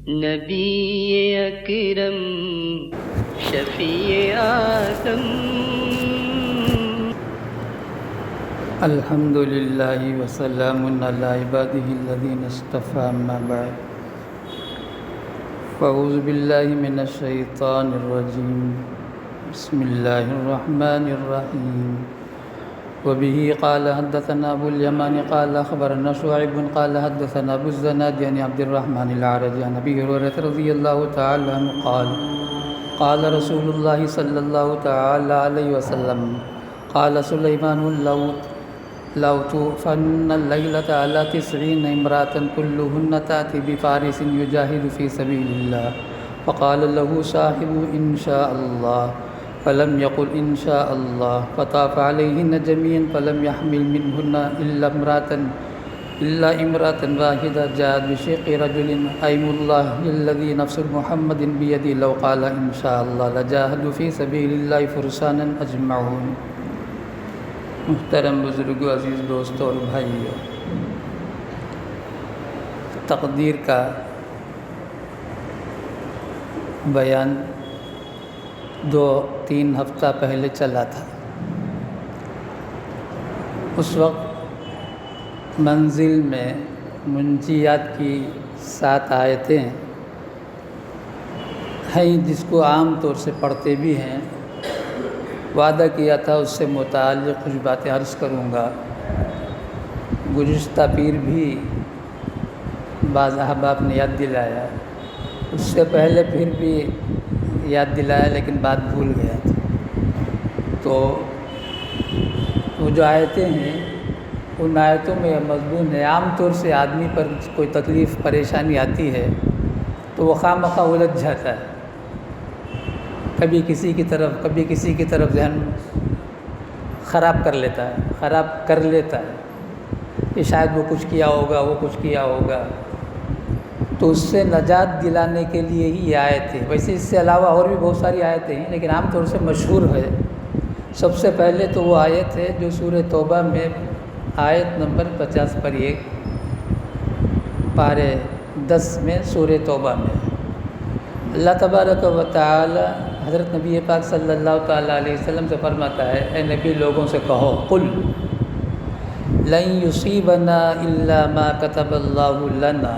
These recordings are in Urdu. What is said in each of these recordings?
نبی اکرم شفیع آدم. الحمد للہ وسلام علی عبادہ الذین اصطفیٰ اما بعد فاعوذ باللہ من الشیطان الرجیم بسم اللہ الرحمن الرحیم وبه قال حدثنا ابو اليمان قال اخبرنا شعيب قال حدثنا ابو الزناد عن عبد الرحمن الأعرج عن ابي هريرة رضي الله تعالى عنه قال قال رسول الله صلى الله تعالى عليه وسلم قال سليمان لو توفن الليلة على 90 امرأة كلهن تأتي بفارس يجاهد في سبيل الله فقال له صاحبه إن شاء الله فلم يقل إن شاء الله فطاف عليهن جميعا فلم يحمل منهن إلا امرأة واحدة جاءت بشق رجل أيم الله الذي نفس محمد بيده لو قال إن شاء الله لجاهدوا في سبيل الله فرسانا أجمعون. محترم بزرگوں، عزیز دوستوں اور بھائیوں، تقدیر کا بیان 2-3 ہفتہ پہلے چلا تھا. اس وقت منزل میں منجیات کی 7 آیتیں ہیں جس کو عام طور سے پڑھتے بھی ہیں. وعدہ کیا تھا اس سے متعلق کچھ باتیں عرض کروں گا. گزشتہ پیر بھی بعض احباب نے یاد دلایا، اس سے پہلے پھر بھی یاد دلایا لیکن بات بھول گیا تھا. تو وہ جو آیتیں ہیں ان آیتوں میں یہ مضمون ہے. عام طور سے آدمی پر کوئی تکلیف پریشانی آتی ہے تو وہ خواہ مخواہ الجھ جاتا ہے، کبھی کسی کی طرف ذہن خراب کر لیتا ہے کہ شاید وہ کچھ کیا ہوگا. تو اس سے نجات دلانے کے لیے ہی یہ آیت ہے. ویسے اس سے علاوہ اور بھی بہت ساری آیتیں ہیں لیکن عام طور سے مشہور ہے. سب سے پہلے تو وہ آیت ہے جو سورہ توبہ میں آیت نمبر 50 پر 1 پارے 10 میں سورہ توبہ میں اللہ تبارک و تعالی حضرت نبی پاک صلی اللہ تعالیٰ علیہ وسلم سے فرماتا ہے، اے نبی لوگوں سے کہو قل لن یصیبنا الا ما کتب اللہ لنا،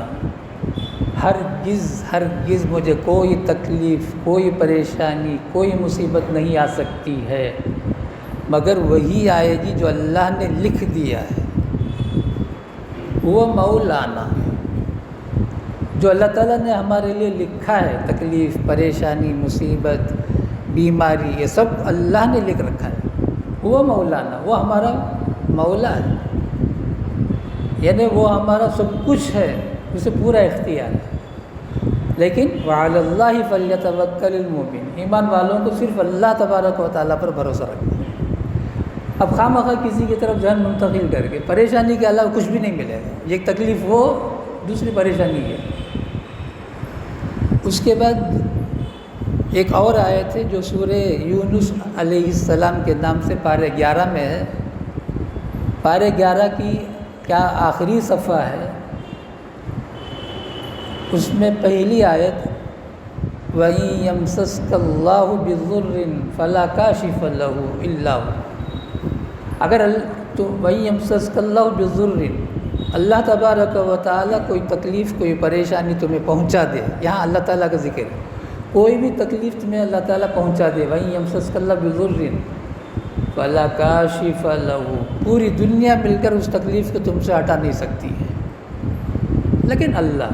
ہرگز مجھے کوئی تکلیف، کوئی پریشانی، کوئی مصیبت نہیں آ سکتی ہے مگر وہی آئے گی جو اللہ نے لکھ دیا ہے. وہ مولانا، جو اللہ تعالیٰ نے ہمارے لیے لکھا ہے، تکلیف، پریشانی، مصیبت، بیماری، یہ سب اللہ نے لکھ رکھا ہے. وہ مولانا، وہ ہمارا مولا ہے، یعنی وہ ہمارا سب کچھ ہے، اسے پورا اختیار ہے. لیکن وعلی اللہ فلیتوکل المؤمن، ایمان والوں کو صرف اللہ تبارک و تعالیٰ پر بھروسہ رکھنا. اب خواہ مخواہ کسی کی طرف ذہن منتقل کر کے پریشانی کے علاوہ کچھ بھی نہیں ملے گا. ایک تکلیف وہ، دوسری پریشانی ہے. اس کے بعد ایک اور آیت ہے جو سورہ یونس علیہ السلام کے نام سے پارے 11 میں ہے. پارے 11 کی کیا آخری صفحہ ہے، اس میں پہلی آیت وَإِن يَمْسَسْكَ اللَّهُ بِضُرٍّ فَلَا كَاشِفَ لَهُ إِلَّا هُوَ. اگر تو وَإِن يَمْسَسْكَ اللَّهُ بِضُرٍّ، اللہ تبارک و تعالیٰ کوئی تکلیف، کوئی پریشانی تمہیں پہنچا دے، یہاں اللہ تعالیٰ کا ذکر ہے، کوئی بھی تکلیف تمہیں اللہ تعالیٰ پہنچا دے، وَإِن يَمْسَسْكَ اللَّهُ بِضُرٍّ فَلَا كَاشِفَ لَهُ، پوری دنیا مل کر اس تکلیف کو تم سے ہٹا نہیں سکتی ہے لیکن اللہ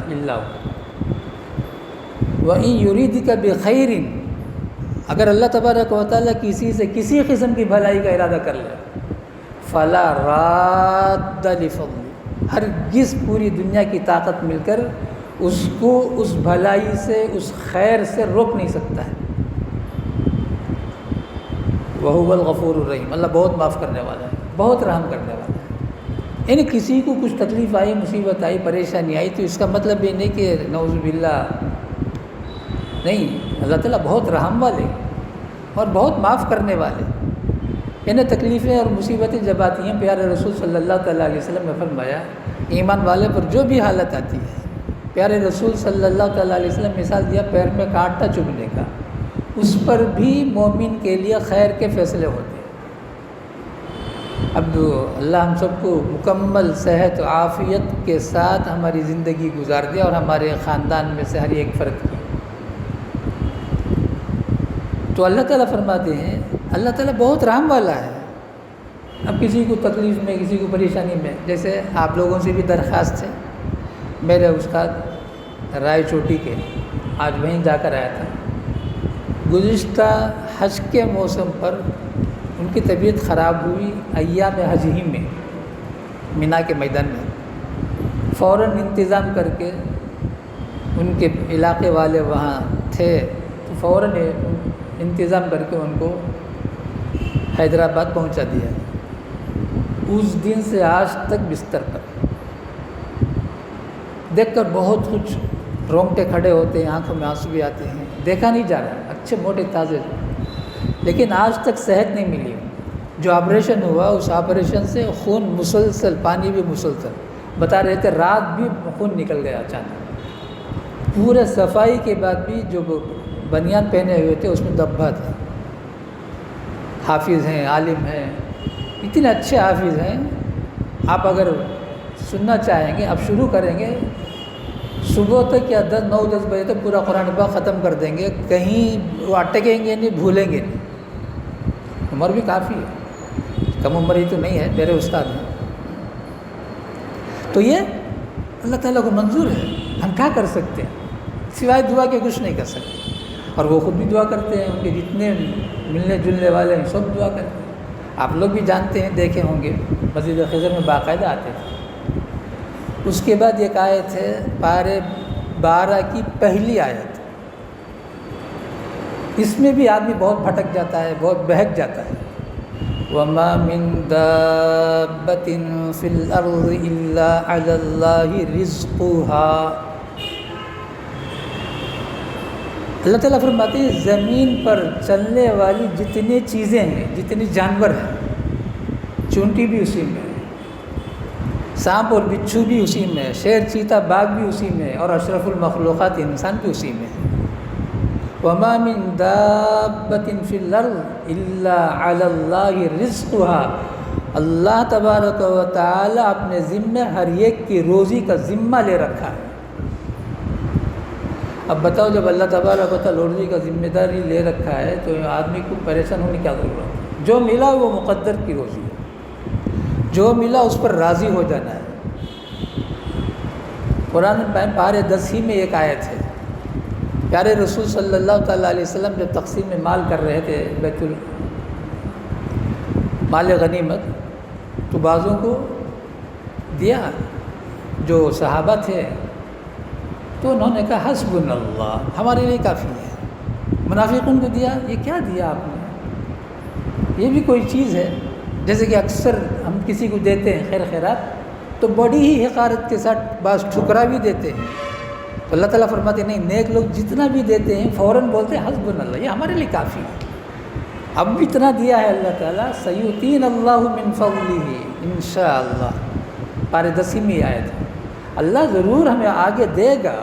وَإِن يُرِيدْكَ بِخَيْرٍ، اگر اللہ تبارک و تعالیٰ کسی سے کسی قسم کی بھلائی کا ارادہ کر لے، فَلَا رَادَّ لِفَضْلِهِ، ہرگز پوری دنیا کی طاقت مل کر اس کو اس بھلائی سے، اس خیر سے روک نہیں سکتا ہے. وَهُوَ الْغَفُورُ الرَّحِيمُ، اللہ بہت معاف کرنے والا ہے، بہت رحم کرنے والا ہے. یعنی کسی کو کچھ تکلیف آئی، مصیبت آئی، پریشانی آئی تو اس کا مطلب یہ نہیں کہ نعوذ باللہ نہیں، اللہ تعالیٰ بہت رحم والے اور بہت معاف کرنے والے. یعنی تکلیفیں اور مصیبتیں جب آتی ہیں، پیارے رسول صلی اللہ تعالیٰ علیہ وسلم نے فرمایا ایمان والے پر جو بھی حالت آتی ہے پیارے رسول صلی اللہ تعالیٰ علیہ وسلم مثال دیا پیر میں کانٹا چبھنے کا، اس پر بھی مومن کے لیے خیر کے فیصلے ہوتے ہیں۔ اب اللہ ہم سب کو مکمل صحت و عافیت کے ساتھ ہماری زندگی گزار دیا اور ہمارے خاندان میں سے ہر ایک فرد کی۔ تو اللہ تعالیٰ فرماتے ہیں اللہ تعالیٰ بہت رحم والا ہے۔ اب کسی کو تکلیف میں، کسی کو پریشانی میں، جیسے آپ لوگوں سے بھی درخواست ہے، میرے استاد رائے چوٹی کے آج وہیں جا کر آیا تھا، گزشتہ حج کے موسم پر ان کی طبیعت خراب ہوئی ایام حج ہی میں، مینا کے میدان میں فوراً انتظام کر کے، ان کے علاقے والے وہاں تھے تو فوراً انتظام کر کے ان کو حیدرآباد پہنچا دیا۔ اس دن سے آج تک بستر پر، دیکھ کر بہت کچھ رونگٹے کھڑے ہوتے ہیں، آنکھوں میں آنسو بھی آتے ہیں، دیکھا نہیں جا رہا، اچھے موٹے تازے، لیکن آج تک صحت نہیں ملی۔ جو آپریشن ہوا اس آپریشن سے خون مسلسل، پانی بھی مسلسل، بتا رہے تھے رات بھی خون نکل گیا اچانک، پورے صفائی کے بعد بھی جو بنیان پہنے ہوئے تھے اس میں دبا تھا۔ حافظ ہیں، عالم ہیں، اتنے اچھے حافظ ہیں، آپ اگر سننا چاہیں گے، اب شروع کریں گے صبح تک یا 9-10 بجے تک پورا قرآن پاک ختم کر دیں گے، کہیں وہ اٹکیں گے نہیں، بھولیں گے نہیں۔ عمر بھی کافی ہے، کم عمر ہی تو نہیں ہے، میرے استاد ہیں۔ تو یہ اللہ تعالیٰ کو منظور ہے، ہم کیا کر سکتے ہیں سوائے دعا کے؟ کچھ نہیں کر سکتے۔ اور وہ خود بھی دعا کرتے ہیں، ان کے جتنے ملنے جلنے والے ہیں سب دعا کرتے ہیں۔ آپ لوگ بھی جانتے ہیں، دیکھے ہوں گے، مسجد خضر میں باقاعدہ آتے تھے۔ اس کے بعد ایک آیت ہے پارے 12 کی پہلی آیت، اس میں بھی آدمی بہت بھٹک جاتا ہے، بہت بہک جاتا ہے۔ وَمَا مِن دَابَّةٍ فِي الْأَرْضِ إِلَّا عَلَى اللَّهِ رِزْقُهَا۔ اللہ تعالیٰ فرماتے ہیں زمین پر چلنے والی جتنی چیزیں ہیں، جتنی جانور ہیں، چونٹی بھی اسی میں ہے، سانپ اور بچھو بھی اسی میں ہے، شیر چیتا باغ بھی اسی میں ہے، اور اشرف المخلوقات انسان بھی اسی میں ہے۔ وَمَا مِن دَابَّةٍ فِي الْأَرْضِ إِلَّا عَلَى اللَّهِ رِزْقُهَا۔ اللہ تبارک و تعالی اپنے ذمے ہر ایک کی روزی کا ذمہ لے رکھا ہے۔ اب بتاؤ، جب اللہ تبارک و تعالی روزی کا ذمہ داری لے رکھا ہے تو آدمی کو پریشان ہونے کی کیا ضرورت ہے؟ جو ملا وہ مقدر کی روزی ہے، جو ملا اس پر راضی ہو جانا ہے۔ قرآن پارے 10 ہی میں ایک آیت ہے، پیارے رسول صلی اللہ تعالیٰ علیہ وسلم جب تقسیم مال کر رہے تھے، بیت مال غنیمت، تو بعضوں کو دیا جو صحابہ تھے، تو انہوں نے کہا حسبنا اللہ، ہمارے لیے کافی ہے۔ منافقوں کو دیا، یہ کیا دیا آپ نے؟ یہ بھی کوئی چیز ہے؟ جیسے کہ اکثر ہم کسی کو دیتے ہیں خیر خیرات تو بڑی ہی حقارت کے ساتھ بعض ٹھکرا بھی دیتے ہیں، تو اللہ تعالیٰ فرماتے ہیں نہیں، نیک لوگ جتنا بھی دیتے ہیں فوراً بولتے ہیں حسبنا اللہ، یہ ہمارے لیے کافی ہے۔ اب بھی اتنا دیا ہے اللہ تعالیٰ، سیؤتین اللہ من فضلہ انشاءاللہ، پارے 10 میں آئے تھے، اللہ ضرور ہمیں آگے دے گا،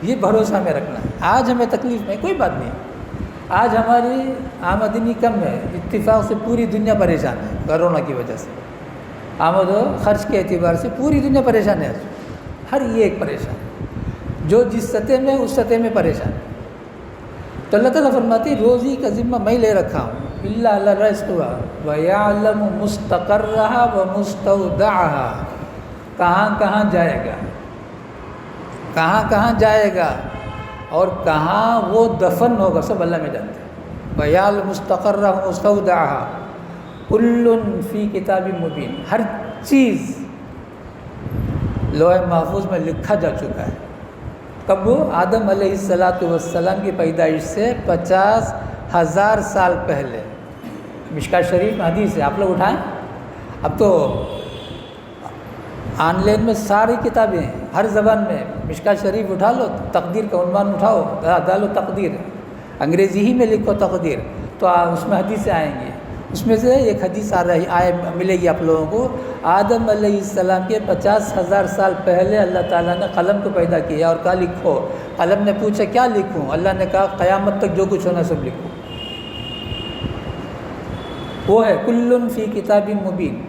یہ بھروسہ ہمیں رکھنا ہے۔ آج ہمیں تکلیف میں کوئی بات نہیں، آج ہماری آمدنی کم ہے، اتفاق سے پوری دنیا پریشان ہے کرونا کی وجہ سے، آمد و خرچ کے اعتبار سے پوری دنیا پریشان ہے، ہر ایک پریشان ہے، جو جس سطح میں اس سطح میں پریشان ہے۔ تو اللہ تعالیٰ فرماتی روزی کا ذمہ میں لے رکھا ہوں، الا علی رزقها ویعلم مستقرها ومستودعها، کہاں کہاں جائے گا، کہاں کہاں جائے گا اور کہاں وہ دفن ہوگا، سب اللہ میں جانتے ہیں۔ ویعلم مستقرها ومستودعها کل فی کتاب مبین، ہر چیز لوح محفوظ میں لکھا جا چکا ہے۔ کب؟ وہ آدم علیہ السلام کی پیدائش سے 50,000 سال پہلے، مشکاۃ شریف میں حدیث ہے، آپ لوگ اٹھائیں، اب تو آن لائن میں ساری کتابیں ہیں، ہر زبان میں، مشکاۃ شریف اٹھا لو، تقدیر کا عنوان اٹھاؤ، ڈالو تقدیر، انگریزی ہی میں لکھو تقدیر، تو اس میں حدیثیں آئیں گی۔ اس میں سے ایک حدیث ملے گی آپ لوگوں کو، آدم علیہ السلام کے 50,000 سال پہلے اللہ تعالیٰ نے قلم کو پیدا کیا اور کہا لکھو۔ قلم نے پوچھا کیا لکھوں؟ اللہ نے کہا قیامت تک جو کچھ ہونا سب لکھو۔ وہ ہے کل فی کتاب مبین۔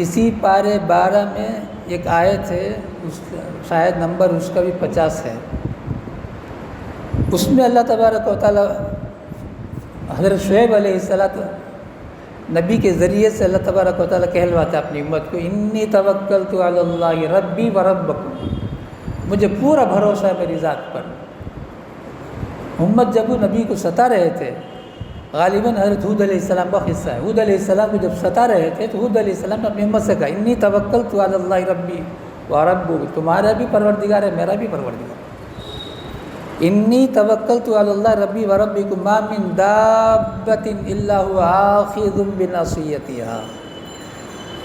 اسی پارے 12 میں ایک آیت ہے، شاید نمبر اس کا بھی 50 ہے۔ اس میں اللہ تبارک و تعالیٰ حضرت شعیب علیہ السلام نبی کے ذریعے سے اللہ تبارک و تعالیٰ کہلواتا ہے اپنی امت کو، انی توکلت علی اللہ ربی و ربکم، مجھے پورا بھروسہ ہے میری ذات پر۔ امت جب وہ نبی کو ستا رہے تھے، غالباً حضرت ہود علیہ السلام کا قصہ ہے، ہود علیہ السلام کو جب ستا رہے تھے تو ہود علیہ السلام نے اپنی امت سے کہا انی توکلت علی اللہ ربی و ربکم، تمہارا بھی پروردگار ہے میرا بھی پروردگار ہے۔ انی توکلت علی اللہ ربی و ربکم ما من دابۃ الا هو آخذ بناصیتها۔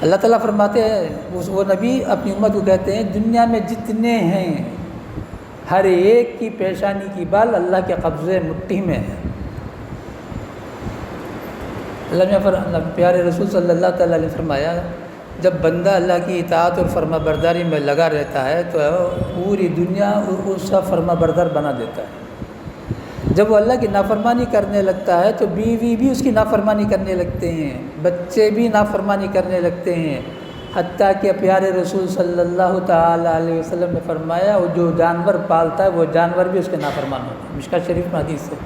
اللہ تعالیٰ فرماتے ہیں، وہ نبی اپنی امت کو کہتے ہیں دنیا میں جتنے ہیں ہر ایک کی پیشانی کی بال اللہ کے قبضے مٹھی میں ہے۔ اللہ پیارے رسول صلی اللہ تعالیٰ علیہ وسلم فرمایا جب بندہ اللہ کی اطاعت اور فرما برداری میں لگا رہتا ہے تو پوری دنیا اس کا فرما بردار بنا دیتا ہے۔ جب وہ اللہ کی نافرمانی کرنے لگتا ہے تو بیوی بھی اس کی نافرمانی کرنے لگتے ہیں، بچے بھی نافرمانی کرنے لگتے ہیں، حتیٰ کہ پیارے رسول صلی اللہ تعالیٰ علیہ وسلم نے فرمایا وہ جو جانور پالتا ہے وہ جانور بھی اس کے نافرمان ہوتے ہیں۔ مشکوٰۃ شریف میں حدیث ہے،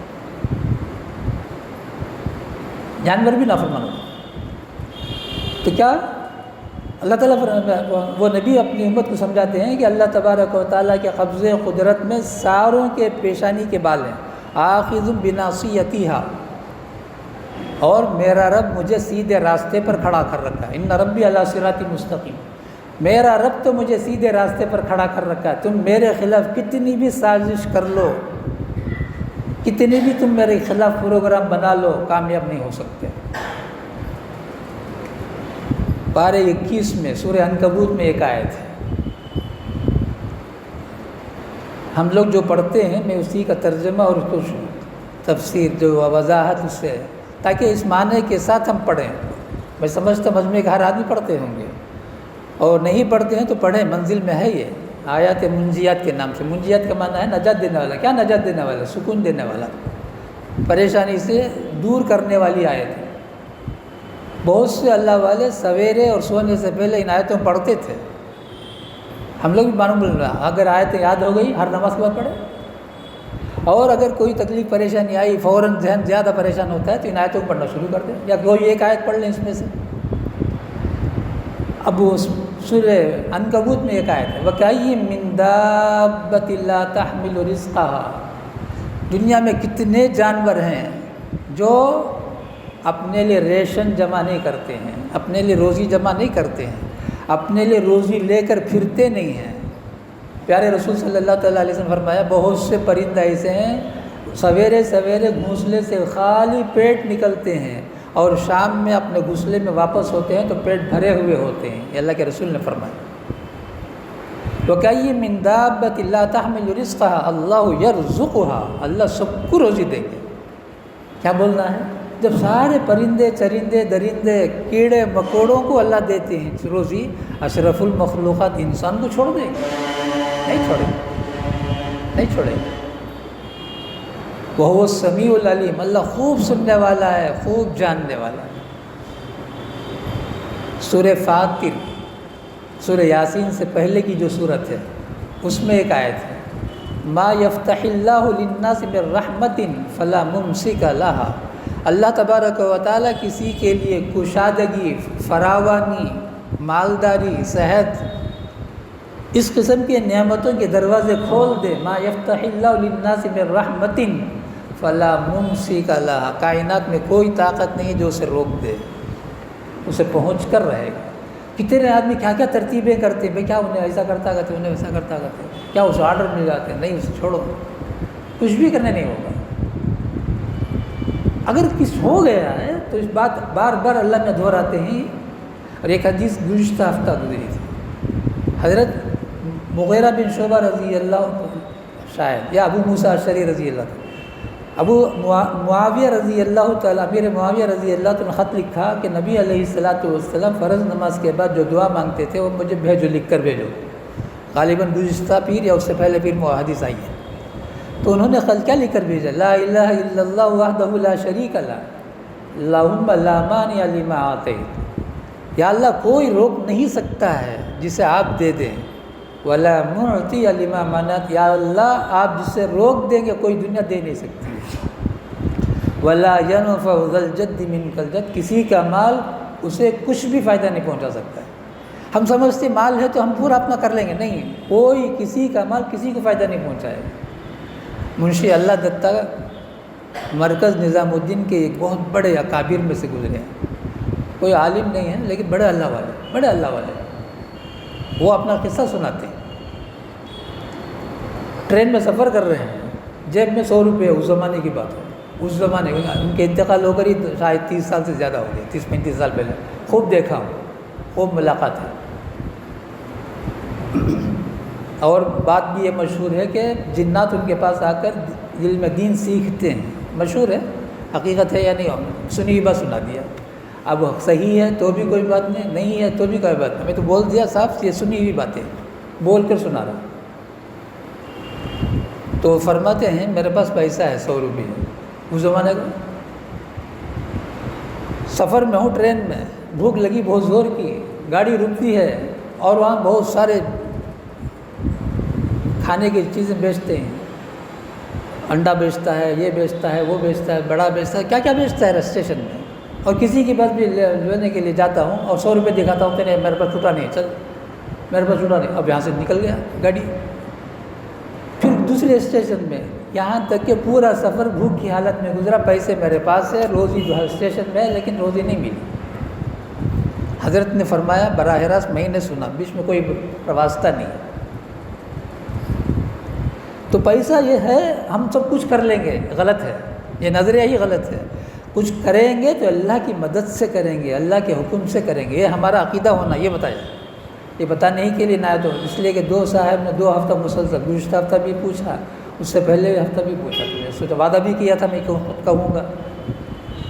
جانور بھی نافرمان ہوتے ہیں۔ تو کیا اللہ تعالیٰ وہ نبی اپنی امت کو سمجھاتے ہیں کہ اللہ تبارک و تعالیٰ کے قبضے قدرت میں ساروں کے پیشانی کے بال ہیں، آخذ بناصیتها، اور میرا رب مجھے سیدھے راستے پر کھڑا کر رکھا ہے۔ ان ربی علی صراط مستقیم، میرا رب تو مجھے سیدھے راستے پر کھڑا کر رکھا ہے۔ تم میرے خلاف کتنی بھی سازش کر لو، کتنی بھی تم میرے خلاف پروگرام بنا لو، کامیاب نہیں ہو سکتے۔ پارے 21 میں سورہ عنکبوت میں ایک آیت ہے، ہم لوگ جو پڑھتے ہیں میں اسی کا ترجمہ اور کچھ تفسیر جو وضاحت اس سے، تاکہ اس معنی کے ساتھ ہم پڑھیں۔ میں سمجھتا مجمع کا ہر آدمی پڑھتے ہوں گے، اور نہیں پڑھتے ہیں تو پڑھیں، منزل میں ہے یہ آیات منجیات کے نام سے۔ منجیات کا معنی ہے نجات دینے والا۔ کیا نجات دینے والا؟ سکون دینے والا، پریشانی سے دور کرنے والی آیت ہے۔ بہت سے اللہ والے سویرے اور سونے سے پہلے ان آیتوں پڑھتے تھے، ہم لوگ بھی معلوم رہا، اگر آیتیں یاد ہو گئی ہر نماز کے بعد پڑھے، اور اگر کوئی تکلیف پریشانی آئی فوراً ذہن زیادہ پریشان ہوتا ہے تو ان آیتوں کو پڑھنا شروع کر دیں، یا کوئی ایک آیت پڑھ لیں اس میں سے۔ اب سورہ عنکبوت میں ایک آیت ہے وَكَأَيٍّ مِّن دَابَّةٍ لَّا تَحْمِلُ رِزْقَهَا، دنیا میں کتنے جانور ہیں جو اپنے لیے ریشن جمع نہیں کرتے ہیں، اپنے لیے روزی جمع نہیں کرتے ہیں، اپنے لیے روزی لے کر پھرتے نہیں ہیں۔ پیارے رسول صلی اللہ تعالیٰ علیہ وسلم فرمایا بہت سے پرندہ ایسے ہیں سویرے سویرے گھونسلے سے خالی پیٹ نکلتے ہیں اور شام میں اپنے گھونسلے میں واپس ہوتے ہیں تو پیٹ بھرے ہوئے ہوتے ہیں، یہ اللہ کے رسول نے فرمایا۔ وَكَأَيٍّ مِّن دَابَّةٍ لَّا تَحْمِلُ رِزْقَهَا اللَّهُ يَرْزُقُهَا، اللہ سب کو روزی دیں گے۔ کیا بولنا ہے؟ جب سارے پرندے چرندے درندے کیڑے مکوڑوں کو اللہ دیتے ہیں روزی، اشرف المخلوقات انسان کو چھوڑ دیں گے؟ نہیں چھوڑیں گے، نہیں چھوڑیں گے۔ وَهُوَ السَّمِيعُ الْعَلِيمُ، اللہ خوب سننے والا ہے، خوب جاننے والا ہے۔ سورہ فاطر، سورہ یاسین سے پہلے کی جو سورت ہے اس میں ایک آیت ہے مَا يَفْتَحِ اللَّهُ لِلنَّاسِ مِن رَحْمَةٍ فَلَا مُمْسِكَ لَهَا، اللہ تبارک و تعالیٰ کسی کے لیے کشادگی، فراوانی، مالداری، صحت، اس قسم کے نعمتوں کے دروازے کھول دے، ما یفتح اللہ للناس من رحمت فلا ممسک لها، کائنات میں کوئی طاقت نہیں جو اسے روک دے، اسے پہنچ کر رہے گا۔ کتنے آدمی کیا کیا ترتیبیں کرتے ہیں، بھائی کیا انہیں ایسا کرتا کرتے، انہیں ویسا کرتا کرتے، کیا اسے آرڈر مل جاتے ہیں، نہیں اسے چھوڑو، کچھ بھی کرنے نہیں ہوگا۔ اگر کچھ ہو گیا ہے تو اس بات بار بار اللہ میں دہراتے ہیں۔ اور ایک حدیث گزشتہ ہفتہ گزری تھی، حضرت مغیرہ بن شعبہ رضی اللہ شاید یا ابو موسیٰ اشعری رضی اللہ، ابو معاویہ رضی اللہ تعالیٰ امیر معاویہ رضی اللہ تعالیٰ نے خط لکھا کہ نبی علیہ السلام فرض نماز کے بعد جو دعا مانگتے تھے وہ مجھے بھیجو، لکھ کر بھیجو، غالباً گزشتہ پیر یا اس سے پہلے پیر وہ حدیث آئی ہے۔ تو انہوں نے خط کیا لکھ کر بھیجا؟ لا الہ الا اللہ وحدہ لا شریک لہ اللہم لا مانع لما اعطیت، یا اللہ کوئی روک نہیں سکتا ہے جسے آپ دے دیں، ولا معطی لما منعت، یا اللہ آپ جسے روک دیں گے کوئی دنیا دے نہیں سکتی، ولا ينفع ذا الجد منک الجد، کسی کا مال اسے کچھ بھی فائدہ نہیں پہنچا سکتا ہے۔ ہم سمجھتے مال ہے تو ہم پورا اپنا کر لیں گے، نہیں، کوئی کسی کا مال کسی کو فائدہ نہیں پہنچائے۔ منشی اللہ دتہ مرکز نظام الدین کے ایک بہت بڑے اکابر میں سے گزرے ہیں، کوئی عالم نہیں ہے لیکن بڑے اللہ والے وہ اپنا قصہ سناتے ہیں۔ ٹرین میں سفر کر رہے ہیں، جیب میں 100 روپے، اس زمانے کی بات ہے، اس زمانے میں ان کے انتقال ہو کر ہی شاید 30 سال سے زیادہ ہو گئے، 30-35 سال پہلے، خوب دیکھا ہوں، خوب ملاقات ہے۔ اور بات بھی یہ مشہور ہے کہ جنات ان کے پاس آ کر علم دین سیکھتے ہیں، مشہور ہے، حقیقت ہے یا نہیں، سنی ہوئی بات سنا دیا۔ اب صحیح ہے تو بھی کوئی بات نہیں ہے تو بھی کوئی بات نہیں، میں تو بول دیا صاحب یہ سنی ہوئی باتیں بول کر سنا رہا۔ تو فرماتے ہیں میرے پاس پیسہ ہے 100 روپے، اس زمانے کا سفر میں ہوں، ٹرین میں، بھوک لگی بہت زور کی، گاڑی رکتی ہے اور وہاں بہت سارے کھانے کی چیزیں بیچتے ہیں، انڈا بیچتا ہے، یہ بیچتا ہے، وہ بیچتا ہے، بڑا بیچتا ہے، کیا کیا بیچتا ہے اسٹیشن میں، اور کسی کے پاس بھی لینے کے لیے جاتا ہوں اور 100 روپے دکھاتا ہوں، تیرے میرے پاس چھوٹا نہیں، چل میرے پاس چھوٹا نہیں، اب یہاں سے نکل گیا گاڑی، پھر دوسرے اسٹیشن میں، یہاں تک کہ پورا سفر بھوک کی حالت میں گزرا، پیسے میرے پاس ہے، روزی جو ہے اسٹیشن میں ہے لیکن روزی نہیں ملی۔ حضرت نے فرمایا براہ راست میں نے سنا، بیچ میں کوئی واسطہ نہیں، تو پیسہ یہ ہے ہم سب کچھ کر لیں گے، غلط ہے، یہ نظریہ ہی غلط ہے۔ کچھ کریں گے تو اللہ کی مدد سے کریں گے، اللہ کے حکم سے کریں گے، یہ ہمارا عقیدہ ہونا، یہ بتایا، یہ بتانے ہی کے لیے نہ تو اس لیے کہ 2 صاحب نے 2 ہفتہ مسلسل، گزشتہ ہفتہ بھی پوچھا، اس سے پہلے ہفتہ بھی پوچھا، تو میں سوچا وعدہ بھی کیا تھا میں کہوں گا۔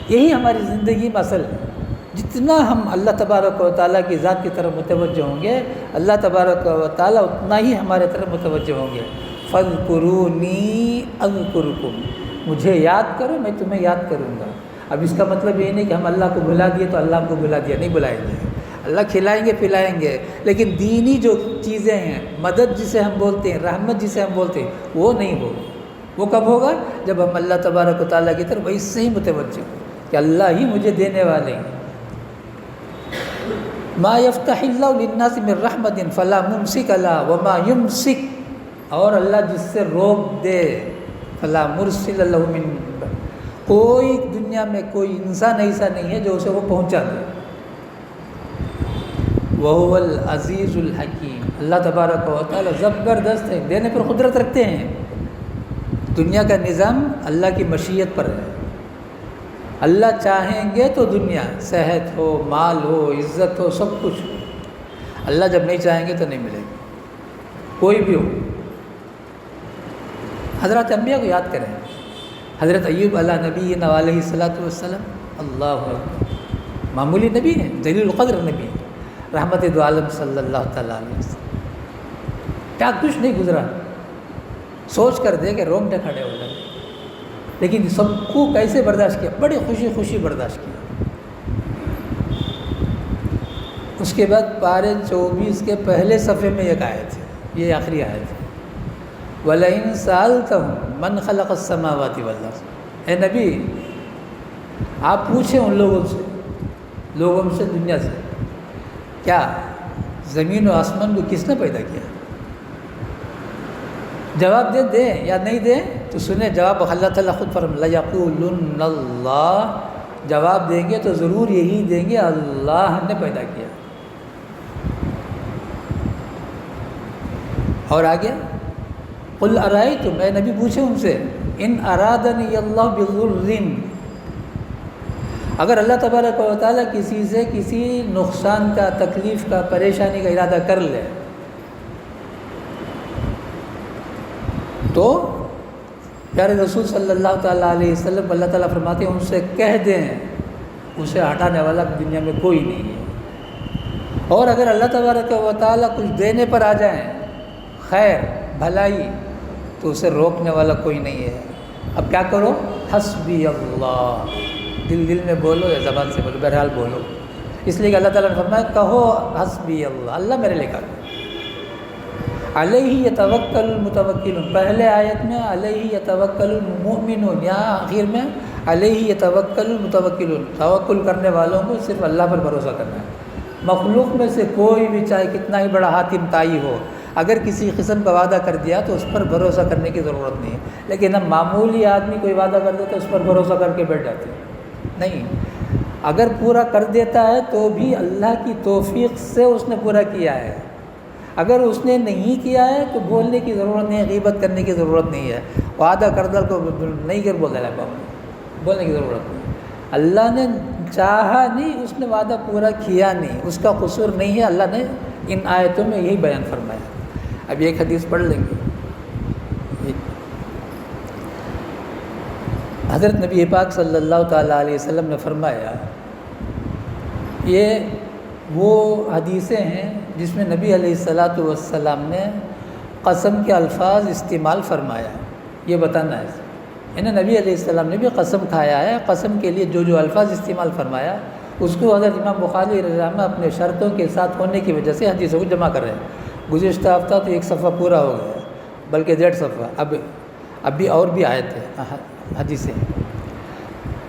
یہی ہماری زندگی میں اصل ہے، جتنا ہم اللہ تبارک و تعالیٰ کی ذات کی طرف متوجہ ہوں گے، اللہ تبارک و تعالیٰ اتنا ہی ہمارے طرف متوجہ ہوں گے۔ فاذکرونی اذکرکم، مجھے یاد کرو میں تمہیں یاد کروں گا۔ اب اس کا مطلب یہ نہیں کہ ہم اللہ کو بھلا دیے تو اللہ ہم کو بھلا دیا، نہیں بلائیں گے، اللہ کھلائیں گے پلائیں گے، لیکن دینی جو چیزیں ہیں، مدد جسے ہم بولتے ہیں، رحمت جسے ہم بولتے ہیں، وہ نہیں ہوگی۔ وہ کب ہوگا؟ جب ہم اللہ تبارک و تعالیٰ کی طرف اس سے ہی متوجہ ہوں کہ اللہ ہی مجھے دینے والے ہیں۔ ما یفتح اللہ للناس من رحمت فلا ممسک لها وما یمسک، اور اللہ جس سے روک دے فلا مرسل له من، کوئی دنیا میں کوئی انسان ایسا نہیں ہے جو اسے وہ پہنچا دے۔ وَهُوَ الْعَزِيزُ الْحَكِيمُ، اللہ تبارک و تعالیٰ زبردست ہے، دینے پر قدرت رکھتے ہیں۔ دنیا کا نظام اللہ کی مشیت پر ہے، اللہ چاہیں گے تو دنیا، صحت ہو، مال ہو، عزت ہو، سب کچھ، اللہ جب نہیں چاہیں گے تو نہیں ملے گا، کوئی بھی ہو۔ حضرات انبیاء کو یاد کریں، حضرت ایوب علیہ نبی علیہ الصلاۃ والسلام، اللہ اکبر، معمولی نبی ہیں، جلیل القدر نبی ہیں، رحمت دو عالم صلی اللہ تعالیٰ علیہ وسلم، کیا کچھ نہیں گزرا، سوچ کر دے کہ رونگٹے کھڑے ہو جائیں، لیکن سب کو کیسے برداشت کیا، بڑی خوشی خوشی برداشت کیا۔ اس کے بعد پارے 24 کے پہلے صفحے میں ایک آیت ہے، یہ آخری آیت ہے، وَلَئِن سَأَلْتَهُم مَّنْ خَلَقَ السَّمَاوَاتِ وَالْأَرْضَ، اے نبی آپ پوچھیں ان لوگوں سے دنیا سے، کیا زمین و آسمان کو کس نے پیدا کیا؟ جواب دیں یا نہیں دیں تو سنیں جواب، اللہ تعالیٰ خود فرماتا ہے لَيَقُولُنَّ اللَّهُ، جواب دیں گے تو ضرور یہی دیں گے اللہ نے پیدا کیا۔ اور آگے قُلْ أَرَأَيْتُمْ، اے نبی پوچھیں ان سے، إِنْ أَرَادَنِيَ اللَّهُ بِضُرٍّ، اگر اللہ تبارک و تعالیٰ کسی سے کسی نقصان کا، تکلیف کا، پریشانی کا ارادہ کر لے تو پیارے رسول صلی اللہ تعالیٰ علیہ وسلم اللہ تعالیٰ فرماتے ہیں ان سے کہہ دیں اسے ہٹانے والا دنیا میں کوئی نہیں ہے، اور اگر اللہ تبارک و تعالیٰ کچھ دینے پر آ جائیں خیر بھلائی تو اسے روکنے والا کوئی نہیں ہے۔ اب کیا کرو؟ حسبی اللہ، دل میں بولو یا زبان سے بولو، بہرحال بولو، اس لیے کہ اللہ تعالیٰ نے فرمایا کہو حسبی اللہ، اللہ میرے لے کر علیہ یتوکل المتوکلون، پہلے آیت میں علیہ یتوکل المؤمنون، یہاں آخر میں علیہ یتوکل المتوکلون، توکل کرنے والوں کو صرف اللہ پر بھروسہ کرنا ہے۔ مخلوق میں سے کوئی بھی چاہے کتنا ہی بڑا حاتم تائی ہو، اگر کسی قسم کا وعدہ کر دیا تو اس پر بھروسہ کرنے کی ضرورت نہیں ہے، لیکن ہم معمولی آدمی کوئی وعدہ کر دیتے اس پر بھروسہ کر کے بیٹھ جاتے ہیں، نہیں، اگر پورا کر دیتا ہے تو بھی اللہ کی توفیق سے اس نے پورا کیا ہے، اگر اس نے نہیں کیا ہے تو بولنے کی ضرورت نہیں ہے، غیبت کرنے کی ضرورت نہیں ہے، وعدہ کردہ کو نہیں کر بولنے لگا، بولنے کی ضرورت نہیں۔ اللہ نے چاہا نہیں، اس نے وعدہ پورا کیا نہیں، اس کا قصور نہیں ہے، اللہ نے ان آیتوں میں یہی بیان فرمایا۔ اب ایک حدیث پڑھ لیں گے۔ حضرت نبی پاک صلی اللہ تعالیٰ علیہ وسلم نے فرمایا، یہ وہ حدیثیں ہیں جس میں نبی علیہ الصلاۃ والسلام نے قسم کے الفاظ استعمال فرمایا، یہ بتانا ہے، یعنی نبی علیہ السلام نے بھی قسم کھایا ہے، قسم کے لیے جو الفاظ استعمال فرمایا اس کو حضرت امام بخاری رضی اللہ عنہ اپنے شرطوں کے ساتھ ہونے کی وجہ سے حدیثوں کو جمع کر رہے ہیں۔ گزشتہ ہفتہ تو ایک صفحہ پورا ہو گیا، بلکہ 1.5 صفحہ، اب بھی اور بھی آئے تھے حدیثیں۔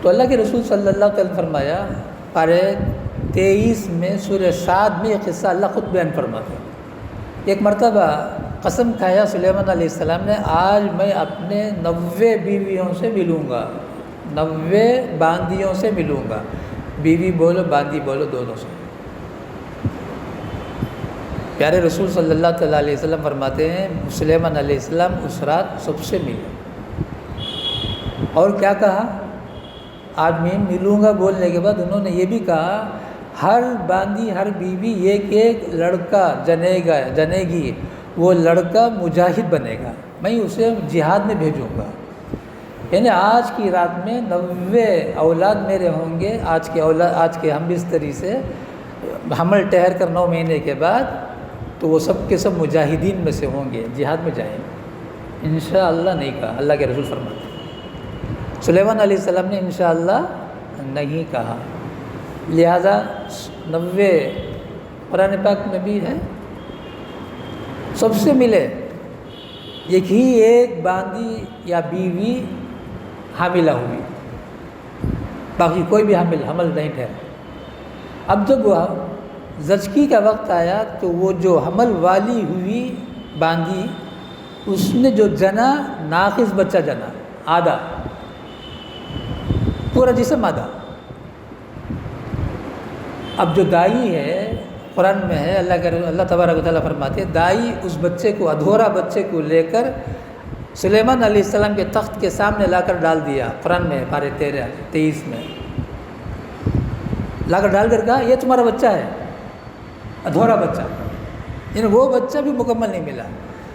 تو اللہ کے رسول صلی اللہ علیہ وسلم فرمایا، پارے 23 میں سورہ صاد میں یہ قصہ اللہ خود بیان فرماتے ہیں۔ ایک مرتبہ قسم کھایا سلیمان علیہ السلام نے، آج میں اپنے 90 بیویوں سے ملوں گا، 90 باندیوں سے ملوں گا، بیوی بولو باندی بولو دونوں سے۔ پیارے رسول صلی اللہ تعالیٰ علیہ وسلم فرماتے ہیں سلیمان علیہ السلام اس رات سب سے ملے، اور کیا کہا؟ آج میں ملوں گا بولنے کے بعد انہوں نے یہ بھی کہا ہر باندی ہر بیوی ایک لڑکا جنے گی، وہ لڑکا مجاہد بنے گا، میں اسے جہاد میں بھیجوں گا، یعنی آج کی رات میں 90 اولاد میرے ہوں گے، آج کے ہم بستری سے حمل ٹھہر کر 9 مہینے کے بعد، تو وہ سب کے سب مجاہدین میں سے ہوں گے، جہاد میں جائیں گے۔ انشاءاللہ نہیں کہا، اللہ کے رسول فرماتے ہیں سلیمان علیہ السلام نے انشاءاللہ نہیں کہا، لہذا 90 قرآن پاک میں بھی ہے، سب سے ملے، ایک باندی یا بیوی حاملہ ہوئی، باقی کوئی بھی حمل نہیں ٹھہرا۔ اب جب وہ زچگی کا وقت آیا تو وہ جو حمل والی ہوئی باندی، اس نے جو جنا ناقص بچہ جنا، آدھا، پورا جسم آدھا۔ اب جو دائی ہے قرآن میں ہے، اللہ تبارک و تعالیٰ فرماتے ہیں دائی اس بچے کو، ادھورا بچے کو لے کر سلیمان علیہ السلام کے تخت کے سامنے لا کر ڈال دیا، قرآن میں پارے 23 میں لا کر ڈال کر کہا یہ تمہارا بچہ ہے، ادھورا بچہ، یعنی وہ بچہ بھی مکمل نہیں ملا۔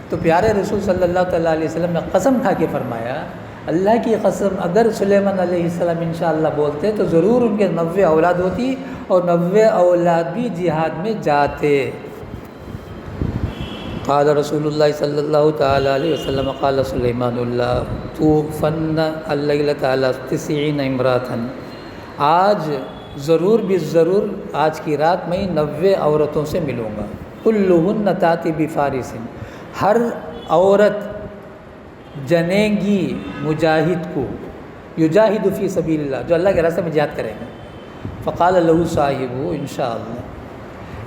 تو پیارے رسول صلی اللہ تعالیٰ علیہ وسلم نے قسم کھا کے فرمایا، اللہ کی قسم اگر سلیمان علیہ السلام انشاءاللہ بولتے تو ضرور ان کے 90 اولاد ہوتی، اور 90 اولاد بھی جہاد میں جاتے۔ قال رسول اللہ صلی اللہ تعالیٰ علیہ وسلم قال سلیمان اللہ توفن اللیلۃ علی 90 امرأۃ، آج ضرور بھی ضرور آج کی رات میں 90 عورتوں سے ملوں گا، کلہن تاتی بفارس، ہر عورت جنے گی مجاہد کو، یجاہد فی سبیل اللہ، جو اللہ کے راستے میں جہاد کریں گے۔ فقال له صاحبہ انشاءاللہ،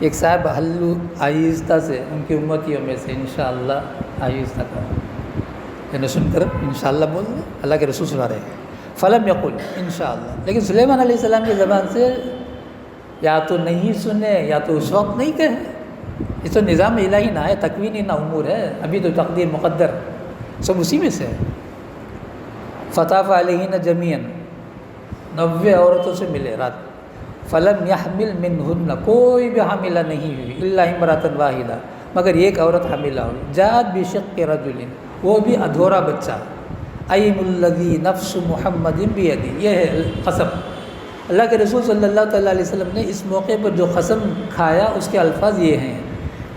ایک صاحب حلو آہستہ سے ان کی امتیوں میں سے انشاءاللہ آہستہ کہا، یعنی سن کر انشاءاللہ بول دیں، اللہ کے رسول سنا رہے ہیں۔ فلم یقل انشاءاللہ، لیکن سلیمان علیہ السلام کی زبان سے یا تو نہیں سنے یا تو اس وقت نہیں کہے، اس تو نظام الہی نہ ہے، تکوینی نہ امور ہے، ابھی تو تقدیر مقدر سب اسی میں سے ہے۔ فطاف علیہن جمیعاً، 90 عورتوں سے ملے رات، فلم یحمل منہن، کوئی بھی حاملہ نہیں ہوئی، الا امرأۃ واحدہ، مگر ایک عورت حاملہ ہوئی، جاءت بشق رجل، وہ بھی ادھورا بچہ، ایم الذی نفس محمد بیدی، یہ ہے قسم۔ اللہ کے رسول صلی اللہ تعالیٰ علیہ وسلم نے اس موقع پر جو قسم کھایا اس کے الفاظ یہ ہیں،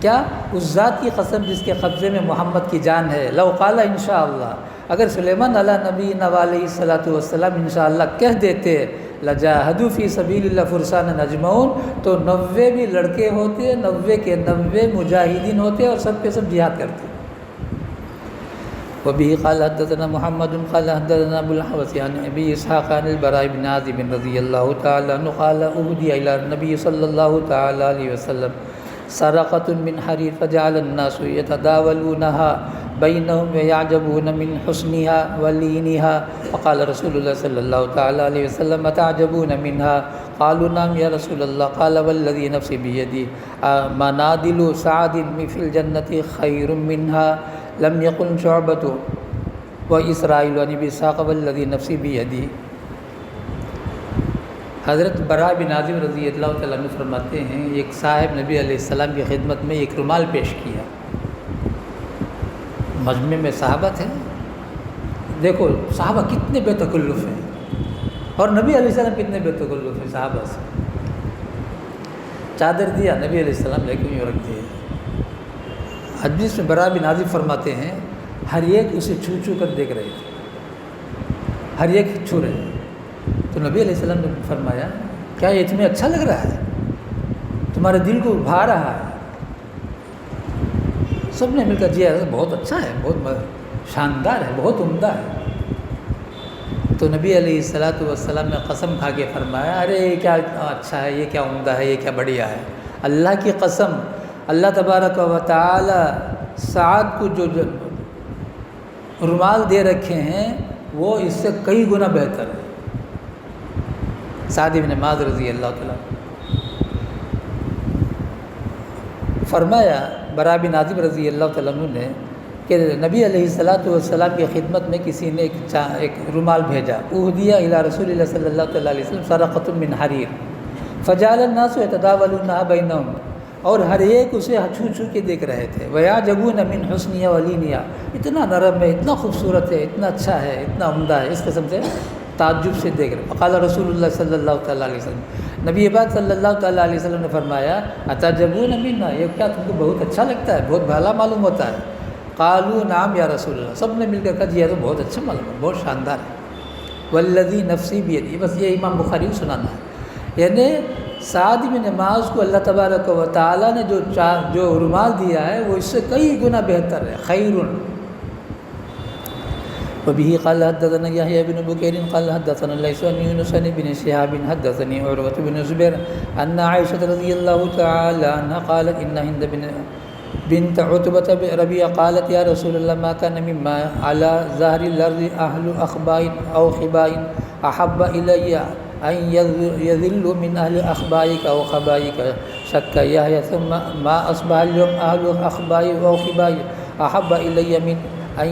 کیا؟ اس ذات کی قسم جس کے قبضے میں محمد کی جان ہے، لو قال انشاءاللہ، اگر سلیمان علیہ نبینا علیہ الصلاۃ والسلام انشاءاللہ کہہ دیتے، لجاہدوا فی سبیل اللہ فرسان اجمعون، تو 90 بھی لڑکے ہوتے، 90 کے 90 مجاہدین ہوتے اور سب کے سب جہاد کرتے۔ وبه قال حدثنا محمد قال حدثنا ابو الحوث عن ابي اسحاق عن البراء بن عازب رضي الله تعالى عنه قال اهدي الى النبي صلى الله تعالى عليه وسلم سرقة من حرير فجعل الناس يتداولونها بينهم ويعجبون من حسنها ولينها، فقال رسول الله صلى الله تعالى عليه وسلم تعجبون منها؟ قالوا نعم يا رسول الله، قال والذي نفسي بيدي منادل سعد في الجنة خير منها، لم يقل شعبة وإسرائيل عن ابي اسحاق والذي نفسي بيدي۔ حضرت براء بن عازب رضی اللہ تعالیٰ عنہ فرماتے ہیں، ایک صاحب نبی علیہ السلام کی خدمت میں ایک رومال پیش کیا۔ مجمع میں صحابہ تھے، دیکھو صحابہ کتنے بے تکلف ہیں، اور نبی علیہ السلام کتنے بے تکلف ہیں صحابہ سے۔ چادر دیا، نبی علیہ السلام لے کے یوں رکھ دیے۔ حدیث میں براء بن عازب فرماتے ہیں، ہر ایک اسے چھو چھو کر دیکھ رہے تھے، ہر ایک چھو رہے ہیں۔ تو نبی علیہ السلام نے فرمایا، کیا یہ تمہیں اچھا لگ رہا ہے؟ تمہارے دل کو بھا رہا ہے؟ سب نے مل کر جی بہت اچھا ہے، بہت شاندار ہے، بہت عمدہ ہے۔ تو نبی علیہ السلام نے قسم کھا کے فرمایا، ارے یہ کیا اچھا ہے، یہ کیا عمدہ ہے، یہ کیا بڑھیا ہے۔ اللہ کی قسم، اللہ تبارک و تعالی سعد کو جو رومال دے رکھے ہیں وہ اس سے کئی گنا بہتر ہے۔ سعد بن معاذ رضی اللہ تعالیٰ فرمایا، براء بن عازب رضی اللہ تعالیٰ عنہ نے، کہ نبی علیہ السلام کی خدمت میں کسی نے ایک رومال بھیجا، اہدیہ الی رسول اللہ صلی اللہ تعالیٰ علیہ وسلم سرقۃ من حریر فجعل الناس يتداولونها بینہم، اور ہر ایک اسے چھو چھو کے دیکھ رہے تھے۔ وَيَعْجَبُونَ مِنْ حُسْنِهَا وَلِينِهَا، اتنا نرم ہے، اتنا خوبصورت ہے، اتنا اچھا ہے، اتنا عمدہ ہے، اس قسم سے تعجب سے دیکھ رہے۔ فقال رسول اللہ صلی اللہ تعالیٰ علیہ وسلم، نبی پاک صلی اللہ تعالیٰ علیہ وسلم نے فرمایا، اتعجبون منها، یہ کیا تم کو بہت اچھا لگتا ہے، بہت بھلا معلوم ہوتا ہے؟ قالوا نعم یا رسول اللہ، سب نے مل کر کہا جی یہ تو بہت اچھا معلوم ہے، بہت شاندار ہے۔ والذی نفسی بیدی، بس یہ امام بخاری کو سنانا ہے، یعنی سعد بن معاذ کو اللہ تبارک و تعالیٰ نے جو رومال دیا ہے وہ اس سے کئی گنا بہتر ہے، خیر۔ وبه قال حدثنا يحيى بن بكير قال حدثنا ليس عن يونس بن شهاب حدثني عروة بن الزبير أن عائشة رضي الله تعالى عنها قالت إن هند بنت عتبة ربيعة قالت يا رسول الله ما كان مما على ظهر الأرض أهل أخباء أو خباء أحب إلي أن يذل من أهل أخبائك أو خبائك، شك يحيى ثم ما أصبح اليوم أهل أخباء أو خباء أحب إلي من أن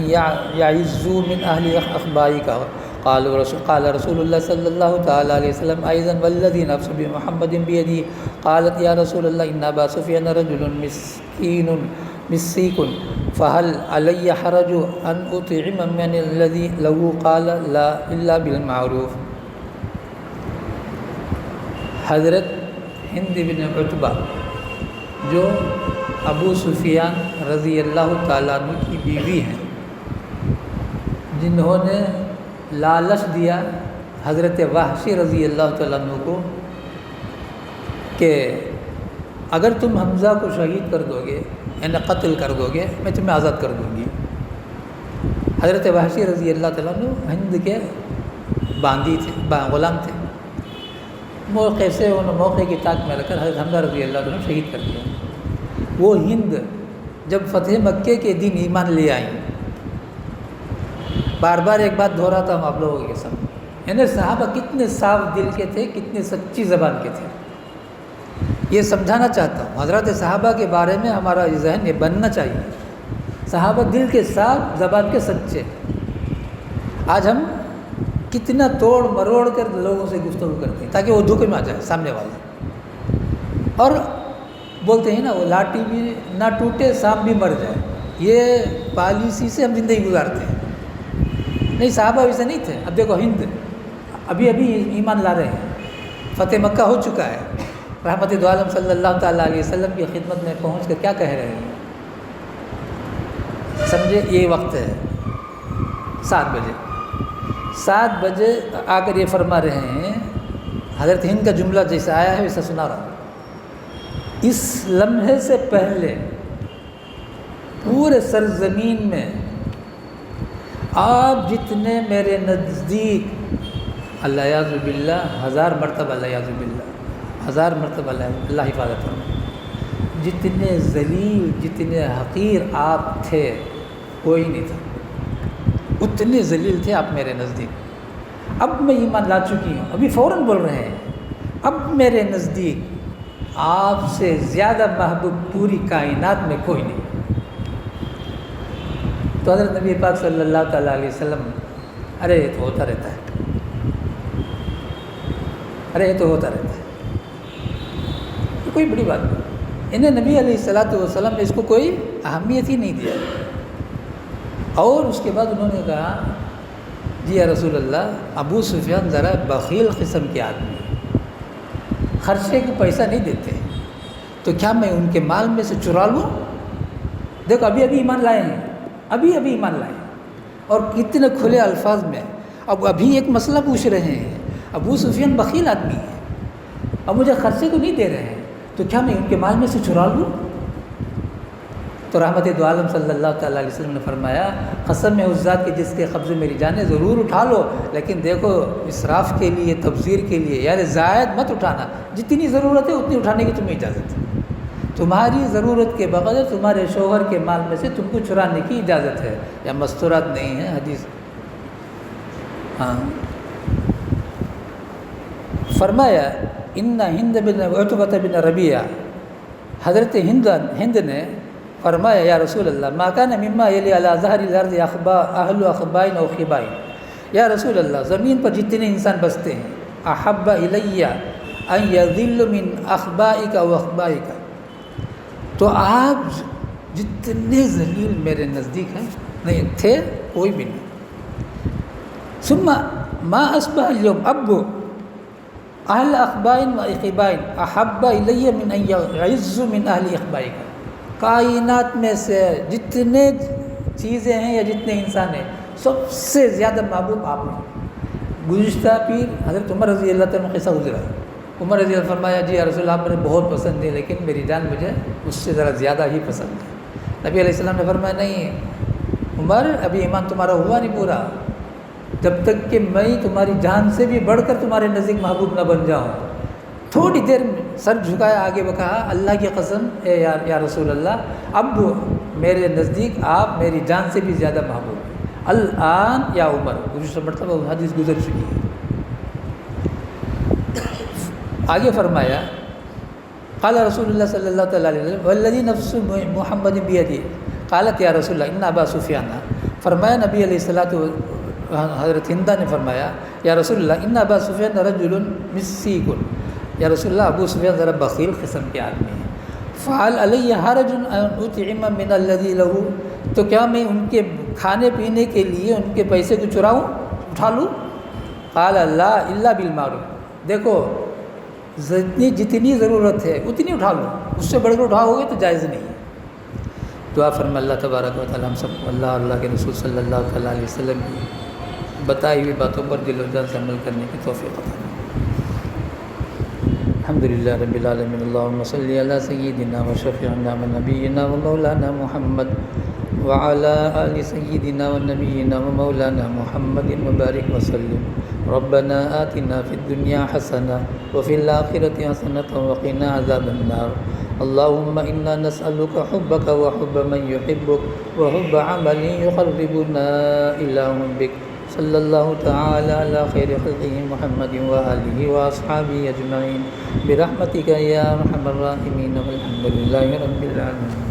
يعزوا من أهل أخبائك۔ قال رسول الله صلى الله تعالى عليه وسلم أيضا والذي نفس محمد بيده، قالت يا رسول الله إن أبا سفيان رجل مسكين مسيك، فهل علي حرج أن أطعم من الذي له؟ قال لا إلا بالمعروف۔ حضرت ہند بن عتبہ جو ابو سفیان رضی اللہ تعالیٰ عنہ کی بیوی ہیں، جنہوں نے لالچ دیا حضرت وحشی رضی اللہ تعالیٰ عنہ کو کہ اگر تم حمزہ کو شہید کر دو گے، یعنی قتل کر دو گے، میں تمہیں آزاد کر دوں گی۔ حضرت وحشی رضی اللہ تعالیٰ عنہ ہند کے باندی تھے، غلام تھے۔ موقع سے انہوں موقع کی طاق میں رکھ کر حضرت حمزہ رضی اللہ عنہ شہید کر دیا۔ وہ ہند جب فتح مکے کے دن ایمان لے آئیں، بار بار ایک بات دہراتا ہوں آپ لوگوں کے سامنے، یعنی صحابہ کتنے صاف دل کے تھے، کتنے سچی زبان کے تھے، یہ سمجھانا چاہتا ہوں۔ حضرات صحابہ کے بارے میں ہمارا ذہن یہ بننا چاہیے، صحابہ دل کے صاف، زبان کے سچے۔ آج ہم کتنا توڑ مروڑ کر لوگوں سے گفتگو کرتے ہیں تاکہ وہ دھوکے میں آ جائے سامنے والا، اور بولتے ہیں نا وہ لاٹھی بھی نہ ٹوٹے سانپ بھی مر جائے، یہ پالیسی سے ہم زندگی گزارتے ہیں۔ نہیں صحابہ ویسے نہیں تھے. اب دیکھو ہند ابھی ایمان لا رہے ہیں، فتح مکہ ہو چکا ہے، رحمت دو عالم صلی اللہ تعالیٰ علیہ وسلم کی خدمت میں پہنچ کر کیا کہہ رہے ہیں؟ سمجھے یہ وقت ہے 7 بجے آ کر یہ فرما رہے ہیں. حضرت ہند کا جملہ جیسا آیا ہے ویسا سنا رہا ہوں. اس لمحے سے پہلے پورے سرزمین میں آپ جتنے میرے نزدیک، اللہ یعوذ باللہ 1000 مرتبہ، اللہ یعوذ باللہ 1000 مرتبہ اللہ حفاظت فرمائے، جتنے ذلیل جتنے حقیر آپ تھے کوئی نہیں تھا، اتنے ذلیل تھے آپ میرے نزدیک. اب میں ایمان لا چکی ہوں، ابھی فوراً بول رہے ہیں، اب میرے نزدیک آپ سے زیادہ محبوب پوری کائنات میں کوئی نہیں. تو حضرت نبی پاک صلی اللہ تعالیٰ علیہ وسلم، ارے یہ تو ہوتا رہتا ہے، ارے یہ تو ہوتا رہتا ہے، کوئی بڑی بات نہیں. انہیں نبی علیہ الصلوۃ والسلام نے اس کو کوئی اہمیت ہی نہیں دیا. اور اس کے بعد انہوں نے کہا جی یا رسول اللہ، ابو سفیان ذرا بخیل قسم کے آدمی ہیں، خرچے کو پیسہ نہیں دیتے، تو کیا میں ان کے مال میں سے چرا لوں؟ دیکھو ابھی ایمان لائے ہیں، ابھی ایمان لائے ہیں، اور کتنے کھلے الفاظ میں. اب ابھی ایک مسئلہ پوچھ رہے ہیں، ابو سفیان بخیل آدمی ہے، اب مجھے خرچے کو نہیں دے رہے ہیں، تو کیا میں ان کے مال میں سے چرا لوں؟ تو رحمت دو عالم صلی اللہ تعالیٰ علیہ وسلم نے فرمایا، قسم ہے اس ذات کی جس کے قبضے میری جانیں، ضرور اٹھا لو، لیکن دیکھو اسراف کے لیے، تبذیر کے لیے، یعنی زائد مت اٹھانا، جتنی ضرورت ہے اتنی اٹھانے کی تمہیں اجازت ہے. تمہاری ضرورت کے بغیر تمہارے شوہر کے مال میں سے تم کو چرانے کی اجازت ہے. یا مستورات نہیں ہے حدیث. ہاں فرمایا ان ہند بن عتبہ بن ربیعہ، حضرت ہند نے فرمایا یا رسول اللہ ما کان مما یلی علی ظہر الارض اہل اخبائن او خبائن، یا رسول اللہ زمین پر جتنے انسان بستے ہیں، احب الی ان یذل من اخبائک و اخبائک، تو آپ جتنے ذلیل میرے نزدیک ہیں نہیں تھے کوئی بھی نہیں. ثم ما اصبح اليوم اب اہل اخبائن و اخبائن احب الی من ان یعز من اہل اخبائک، کائنات میں سے جتنے چیزیں ہیں یا جتنے انسان ہیں سب سے زیادہ محبوب آپ ہیں. گزشتہ پیر حضرت عمر رضی اللہ تعالیٰ قصہ گزرا، عمر رضی اللہ فرمایا جی یا رسول اللہ مجھے بہت پسند ہے لیکن میری جان مجھے اس سے ذرا زیادہ ہی پسند ہے. نبی علیہ السلام نے فرمایا نہیں عمر، ابھی ایمان تمہارا ہوا نہیں پورا، جب تک کہ میں تمہاری جان سے بھی بڑھ کر تمہارے نزدیک محبوب نہ بن جاؤں. تھوڑی دیر سر جھکایا، آگے وہ کہا اللہ کی قسم اے یا رسول اللہ، اب میرے نزدیک آپ میری جان سے بھی زیادہ محبوب ہیں. الآن یا عمر، گزشتہ مرتبہ حدیث گزر چکی ہے. آگے فرمایا قال رسول اللہ صلی اللہ تعالیٰ علیہ وسلم والذی نفس محمد بیدی، قالت یا رسول اللہ ان ابا سفیان، فرمایا نبی علیہ الصلوۃ حضرت ہندہ نے فرمایا یا رسول اللہ ان ابا سفیان رجل مسیک، یا رسول اللہ ابو سفیان ذرا بخیل قسم کے آدمی ہیں. فعل علیہ حرج ان اطعم من الذی لہ، تو کیا میں ان کے کھانے پینے کے لیے ان کے پیسے کو چراؤں، اٹھا لوں؟ قال لا الا بالمعروف، دیکھو جتنی ضرورت ہے اتنی اٹھا لو، اس سے بڑھ کر اٹھاؤ گے تو جائز نہیں ہے. دعا فرما اللہ تبارک و تعالیٰ ہم سب کو اللہ اللہ کے رسول صلی اللہ تعالیٰ علیہ وسلم کی بتائی ہوئی باتوں پر دل و جان سے عمل کرنے کی توفیق عطا فرمائے. الحمدللہ رب العالمین، اللہم صلی علی سیدنا و شفیعنا و نبینا و مولانا محمد وعلی آل سیدنا و نبینا و مولانا محمد وبارک وسلم. ربنا آتنا فی الدنیا حسنہ وفی الآخرۃ حسنۃ وقنا عذاب النار. اللہم انا نسألک حبک وحب من یحبک وحب عمل یقربنا الی حبک. صلی اللہ تعالی علی خیر خلقہ محمد وآلہ واصحابہ اجمعین برحمتک یا ارحم الراحمین والحمد للہ رب العالمین.